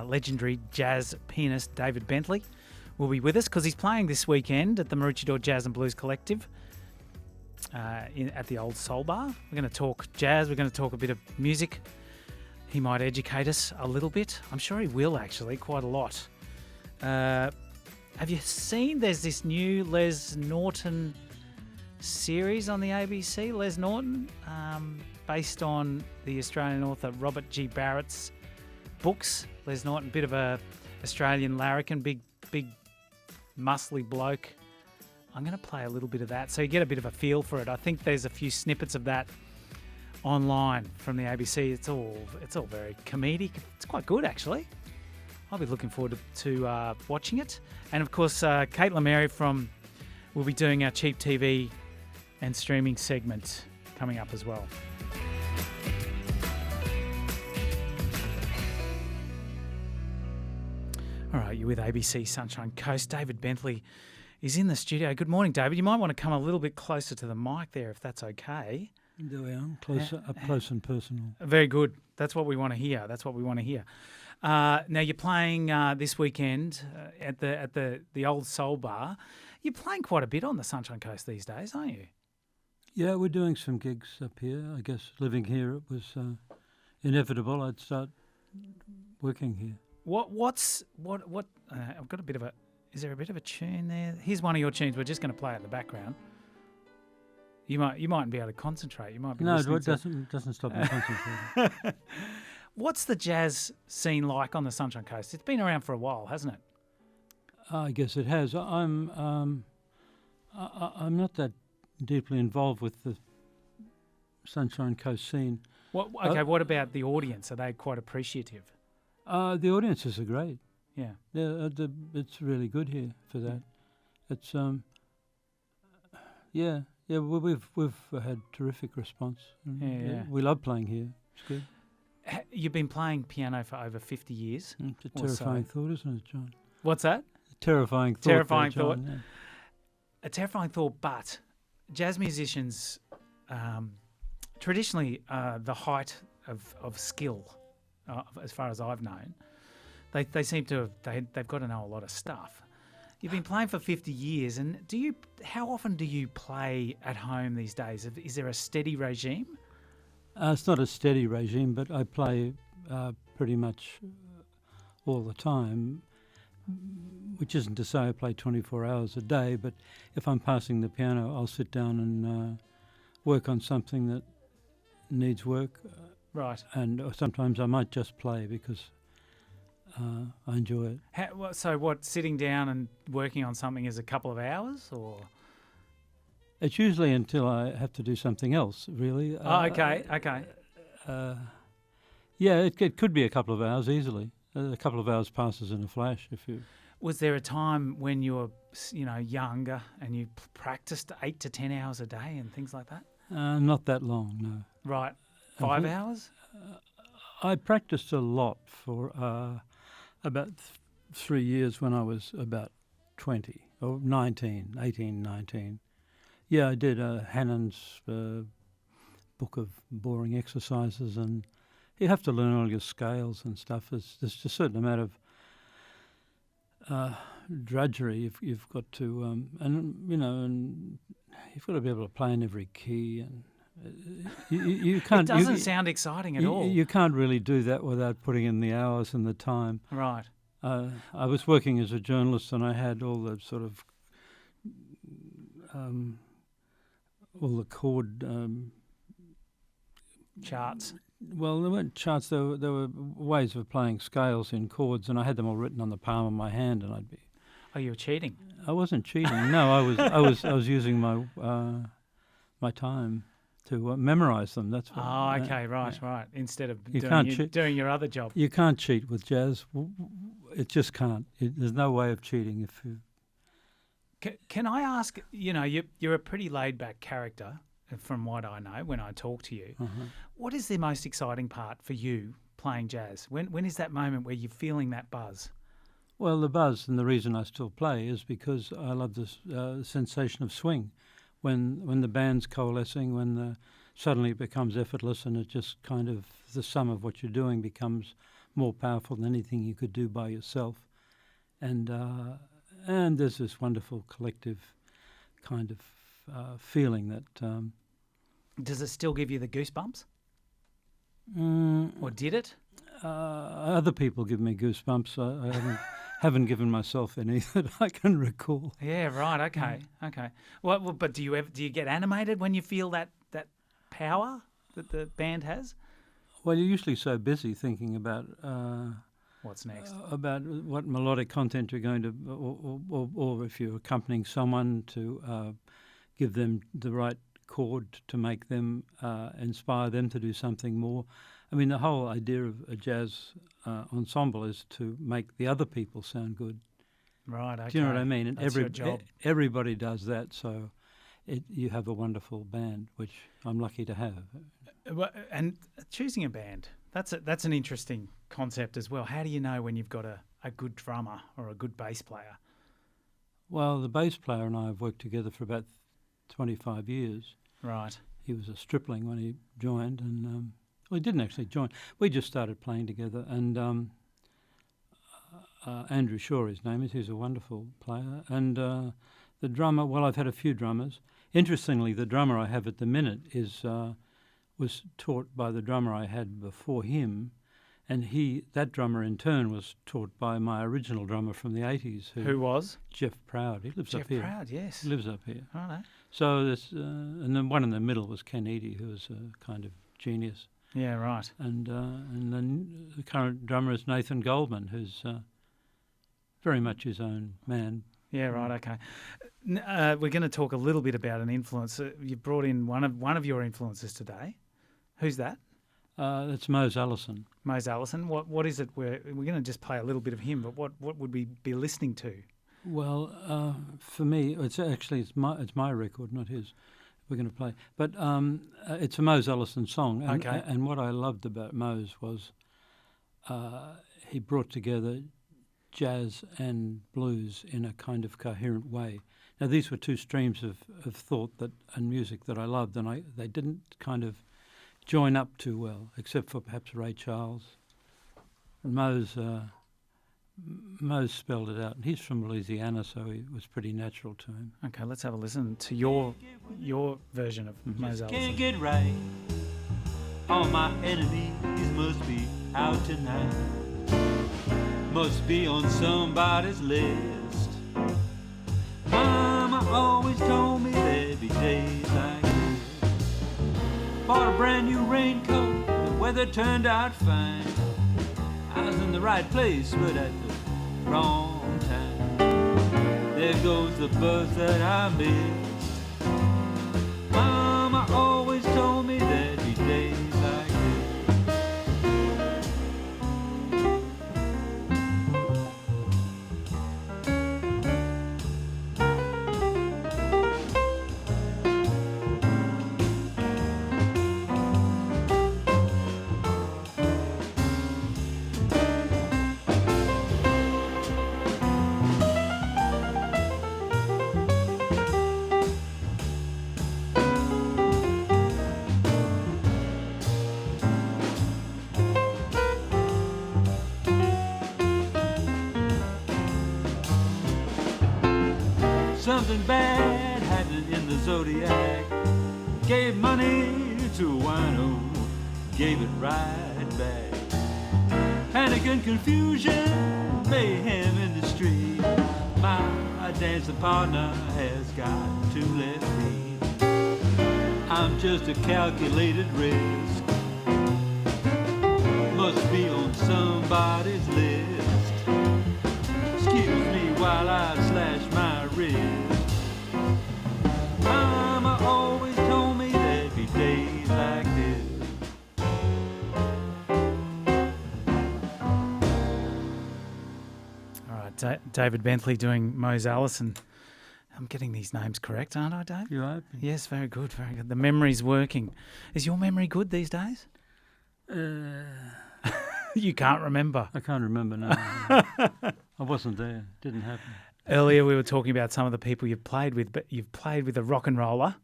legendary jazz pianist David Bentley will be with us because he's playing this weekend at the Maroochydore Jazz and Blues Collective at the Old Soul Bar. We're going to talk jazz. We're going to talk a bit of music. He might educate us a little bit. I'm sure he will, actually, quite a lot. Have you seen there's this new Les Norton series on the ABC? Les Norton, based on the Australian author Robert G. Barrett's books. Les Norton, bit of a Australian larrikin, big, muscly bloke. I'm going to play a little bit of that so you get a bit of a feel for it. I think there's a few snippets of that online from the ABC. It's all very comedic. It's quite good, actually. I'll be looking forward to watching it. And of course, Kate Lemary will be doing our cheap TV and streaming segment coming up as well. All right, you're with ABC Sunshine Coast. David Bentley is in the studio. Good morning, David. You might want to come a little bit closer to the mic there, if that's okay. There we are, up close and personal. Very good. That's what we want to hear. Now you're playing this weekend at the Old Soul Bar. You're playing quite a bit on the Sunshine Coast these days, aren't you? Yeah, we're doing some gigs up here. I guess living here, it was inevitable. I'd start working here. What? I've got a bit of a. Is there a bit of a tune there? Here's one of your tunes. We're just going to play it in the background. You mightn't be able to concentrate. You might be. No, it doesn't stop me concentrating. What's the jazz scene like on the Sunshine Coast? It's been around for a while, hasn't it? I guess it has. I'm not that deeply involved with the Sunshine Coast scene. What about the audience? Are they quite appreciative? The audiences are great. Yeah. It's really good here for that. It's we've had terrific response. Yeah. We love playing here. It's good. You've been playing piano for over 50 years. It's a terrifying thought, isn't it, John? What's that? Terrifying thought. Terrifying there, thought. John, yeah. A terrifying thought, but jazz musicians traditionally the height of skill, as far as I've known. They seem to they've got to know a lot of stuff. You've been playing for 50 years, and how often do you play at home these days? Is there a steady regime? It's not a steady regime, but I play pretty much all the time, which isn't to say I play 24 hours a day, but if I'm passing the piano, I'll sit down and work on something that needs work. Right. And sometimes I might just play because I enjoy it. So sitting down and working on something is a couple of hours, or? It's usually until I have to do something else, really. Okay. Yeah, it could be a couple of hours easily. A couple of hours passes in a flash. Was there a time when you were, younger and you practiced 8 to 10 hours a day and things like that? Not that long, no. Right. 5 hours? I practiced a lot for about 3 years when I was about 20 or 18, 19. Yeah, I did Hannon's book of boring exercises, and you have to learn all your scales and stuff. There's just a certain amount of drudgery you've got to, and you've got to be able to play in every key, and you can't. It doesn't sound exciting at all. You can't really do that without putting in the hours and the time. Right. I was working as a journalist, and I had all the sort of all the chord charts. Well, there weren't charts. There were ways of playing scales in chords, and I had them all written on the palm of my hand, and I'd be. Oh, you were cheating? I wasn't cheating. No, I was using my time to memorize them. That's what. Oh, okay, right. Instead of doing your other job. You can't cheat with jazz. It just can't. There's no way of cheating if you. Can I ask? You're a pretty laid-back character, from what I know when I talk to you. Uh-huh. What is the most exciting part for you playing jazz? When is that moment where you're feeling that buzz? Well, the buzz, and the reason I still play is because I love this sensation of swing. When the band's coalescing, when suddenly it becomes effortless, and it just kind of, the sum of what you're doing becomes more powerful than anything you could do by yourself. And there's this wonderful collective kind of feeling that... Does it still give you the goosebumps? Or did it? Other people give me goosebumps. I haven't given myself any that I can recall. Yeah, right. Okay, okay. Well, but do you get animated when you feel that power that the band has? Well, you're usually so busy thinking about What's next? About what melodic content you're going to, or if you're accompanying someone, to give them the right chord to make them inspire them to do something more. I mean, the whole idea of a jazz ensemble is to make the other people sound good. Right, okay. Do you know what I mean? And That's your job. Everybody does that, so you have a wonderful band, which I'm lucky to have. And choosing a band, that's an interesting concept as well. How do you know when you've got a good drummer or a good bass player? Well, the bass player and I have worked together for about 25 years. Right. He was a stripling when he joined, and well, he didn't actually join. We just started playing together, and Andrew Shaw, his name is. He's a wonderful player. And the drummer, well, I've had a few drummers. Interestingly, the drummer I have at the minute was taught by the drummer I had before him, and that drummer in turn was taught by my original drummer from the 80s. Who was? Jeff Proud. He lives up here. Jeff Proud, yes. He lives up here. Righto. So this, and then one in the middle was Ken Eady, who was a kind of genius. Yeah, right. And then the current drummer is Nathan Goldman, who's very much his own man. Yeah, right. Okay. We're going to talk a little bit about an influence. You brought in one of your influences today. Who's that? That's Mose Allison. Mose Allison. What is it? We're going to just play a little bit of him, but what would we be listening to? Well, for me, it's my record, not his. We're going to play, but it's a Mose Allison song. And, okay. And what I loved about Mose was he brought together jazz and blues in a kind of coherent way. Now, these were two streams of thought and music that I loved, and they didn't kind of join up too well, except for perhaps Ray Charles. And Mose spelled it out. And he's from Louisiana, so it was pretty natural to him. Okay, let's have a listen to your version of Mose Allison. Can't get right. All my enemies must be out tonight. Must be on somebody's list. Mama always told me there'd be days like this. Bought a brand new raincoat, the weather turned out fine. I was in the right place, but at the wrong time. There goes the bus that I missed. Mama always told me there'd be days like something bad happened in the Zodiac. Gave money to a wino, gave it right back. Panic and confusion, mayhem in the street. My dancing partner has got to let me. I'm just a calculated risk. Must be on somebody's list. Excuse me while I slash my wrist. Mama always told me there'd be days like this. All right, David Bentley doing Mose Allison. I'm getting these names correct, aren't I, Dave? You are? Yes, very good, very good. The memory's working. Is your memory good these days? You can't remember. I can't remember now. I wasn't there. Didn't happen. Earlier we were talking about some of the people you've played with, but you've played with a rock and roller,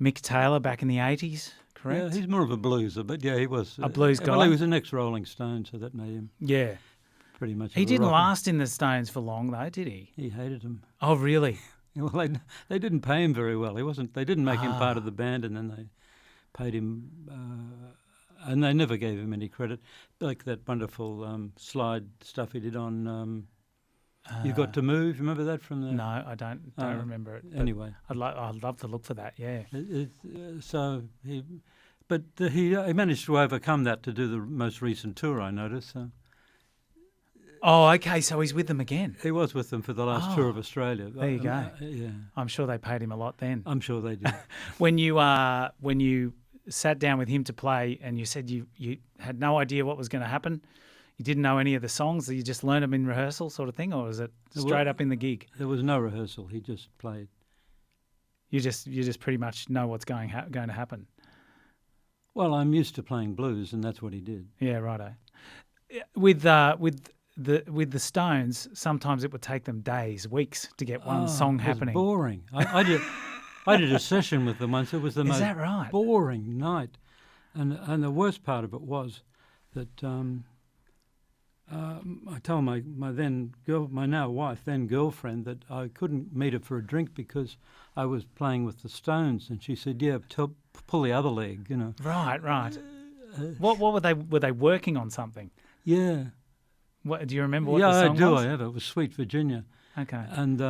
Mick Taylor back in the 80s, correct? Yeah, he's more of a blueser, but yeah, he was A blues Well, guy? he was an ex-Rolling Stone, so that made him Yeah. pretty much. He of a didn't rocker. last in the Stones for long, though, did he? He hated them. Oh, really? Well, they didn't pay him very well. He wasn't. They didn't make him part of Ah. the band, and then they paid him, and they never gave him any credit. Like that wonderful slide stuff he did on "You Got to Move." Remember that from the? No, I don't remember it. but Anyway, I'd love to look for that. Yeah. he managed to overcome that to do the most recent tour. I noticed. So Oh, okay. So he's with them again. he was with them for the last tour of Oh, Australia. there you go. Yeah, I'm sure they paid him a lot then. I'm sure they did. When you sat down with him to play, and you said you had no idea what was going to happen, you didn't know any of the songs, you just learned them in rehearsal, sort of thing, or was it straight up in the gig? There was no rehearsal. He just played. You just pretty much know what's going to happen. Well, I'm used to playing blues, and that's what he did. Yeah, righto. With the Stones, sometimes it would take them days, weeks to get one song happening. It was boring. I did a session with them once. It was the Is most that right? boring night, and the worst part of it was that I told my now wife, then girlfriend, that I couldn't meet her for a drink because I was playing with the Stones, and she said, "Yeah, pull the other leg," you know. Right. What were they? Were they working on something? Yeah. What do you remember? What Yeah, the song I do. was? I have. It was "Sweet Virginia." Okay. And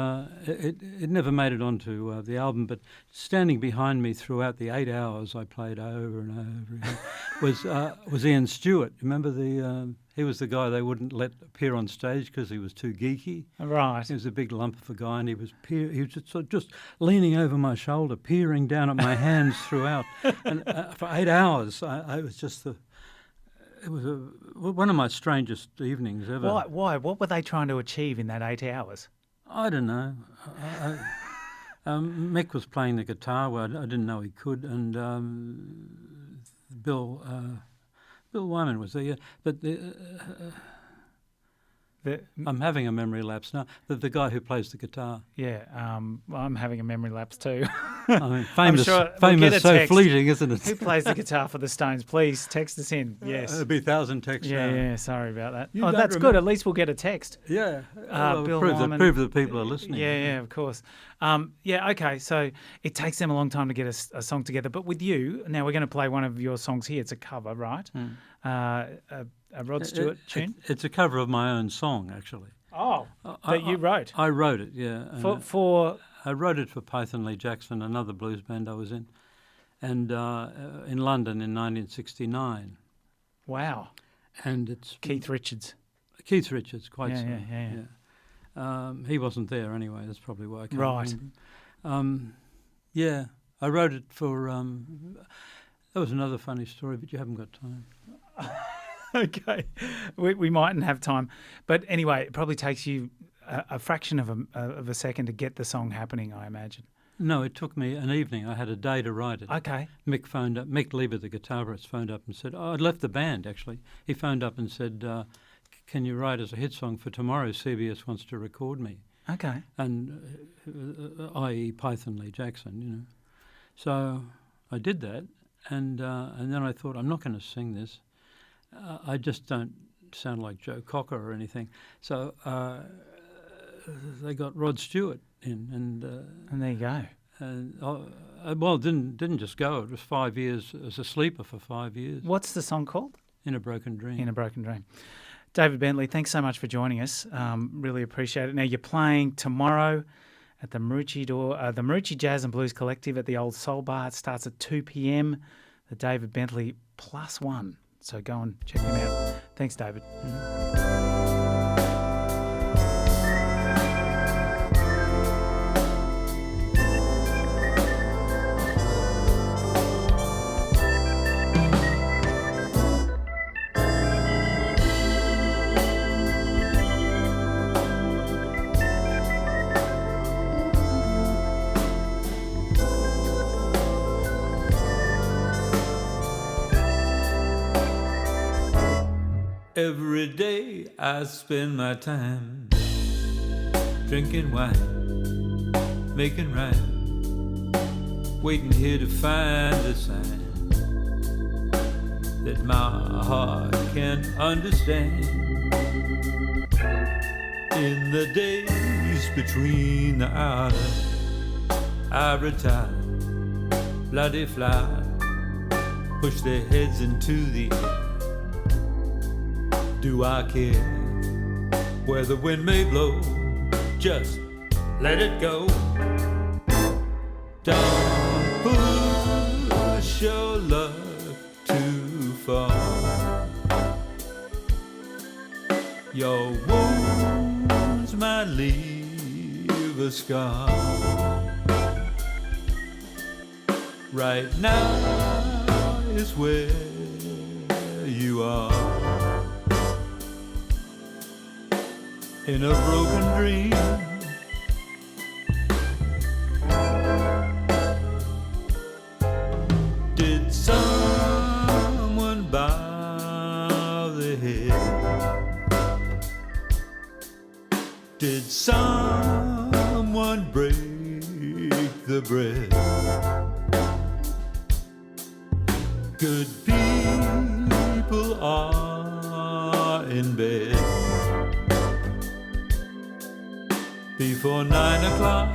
it never made it onto the album, but standing behind me throughout the 8 hours I played over and over again was Ian Stewart. Remember he was the guy they wouldn't let appear on stage because he was too geeky. Right. He was a big lump of a guy, and he was just leaning over my shoulder, peering down at my hands throughout. And for 8 hours, I was just it was one of my strangest evenings ever. Why? What were they trying to achieve in that 8 hours? I don't know. Mick was playing the guitar. Well, I didn't know he could, and Bill Wyman was there. Yeah. But I'm having a memory lapse now. The guy who plays the guitar. Yeah, I'm having a memory lapse too. I mean, famous, sure we'll get famous, a so text. fleeting, isn't it? Who plays the guitar for the Stones? Please text us in. Yes. It'll be 1,000 texts. now. Yeah. Sorry about that. You Oh, don't that's good. remember- At least we'll get a text. Yeah. Bill prove Wyman. that people are listening. Yeah, of course. Yeah, okay. So it takes them a long time to get a song together. But with you, now we're going to play one of your songs here. It's a cover, right? A Rod Stewart tune. It's a cover of my own song, actually. Oh, that you wrote I wrote it, yeah. And for I wrote it for Python Lee Jackson, another blues band I was in, and in London in 1969. Wow. And it's Keith Richards. Keith Richards, quite Yeah, so. yeah. He wasn't there anyway. That's probably why I can't Right. remember. Yeah, I wrote it for. That was another funny story, but you haven't got time. Okay, we mightn't have time, but anyway, it probably takes you a fraction of a second to get the song happening, I imagine. No, it took me an evening. I had a day to write it. Okay. Mick phoned up. Mick Lieber, the guitarist, phoned up and said, I'd left the band, actually. He phoned up and said, can you write us a hit song for tomorrow? CBS wants to record me. Okay. And i.e. Python Lee Jackson, you know. So I did that, and then I thought, I'm not going to sing this. I just don't sound like Joe Cocker or anything. So they got Rod Stewart in, And there you go. and well, didn't just go. It was 5 years as a sleeper for 5 years. What's the song called? In a Broken Dream. In a Broken Dream. David Bentley, thanks so much for joining us. Really appreciate it. Now you're playing tomorrow at the Marucci Jazz and Blues Collective at the Old Soul Bar. It starts at 2 p.m. The David Bentley +1. So go and check him out. Thanks, David. Every day I spend my time drinking wine, making rhyme, waiting here to find a sign that my heart can't understand. In the days between the hours, I retire, bloody fly, push their heads into the air. Do I care where the wind may blow? Just let it go. Don't push your love too far. Your wounds might leave a scar. Right now is where you are. In a broken dream, did someone bow their head? Did someone break the bread? Good people are in bed before 9 o'clock.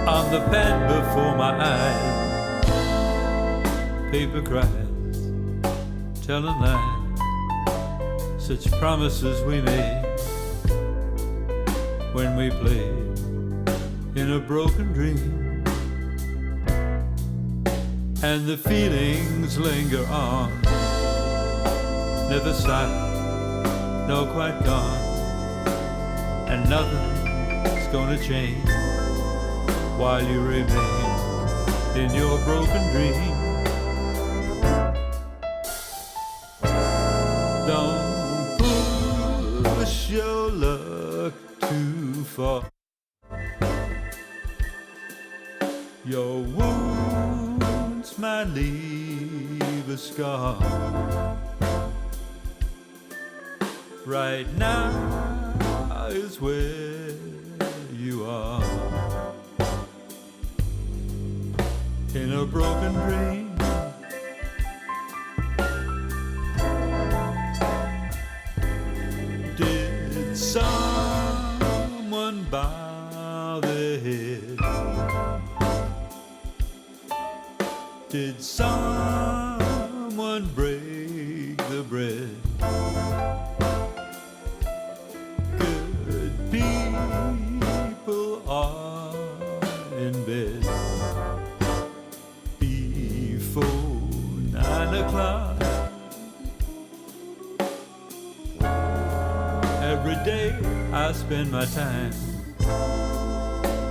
On the pad before my eyes, paper cries, telling lies, such promises we made when we played in a broken dream. And the feelings linger on, never silent, no quite gone, and nothing's gonna change while you remain in your broken dream. Don't push your luck too far. Your wounds might leave a scar. Right now is where you are. In a broken dream, did someone bow their head? Did someone break the bread? Good people are in bed before 9 o'clock. Every day I spend my time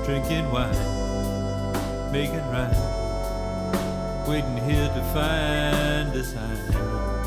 drinking wine, making rhyme, waiting here to find a sign.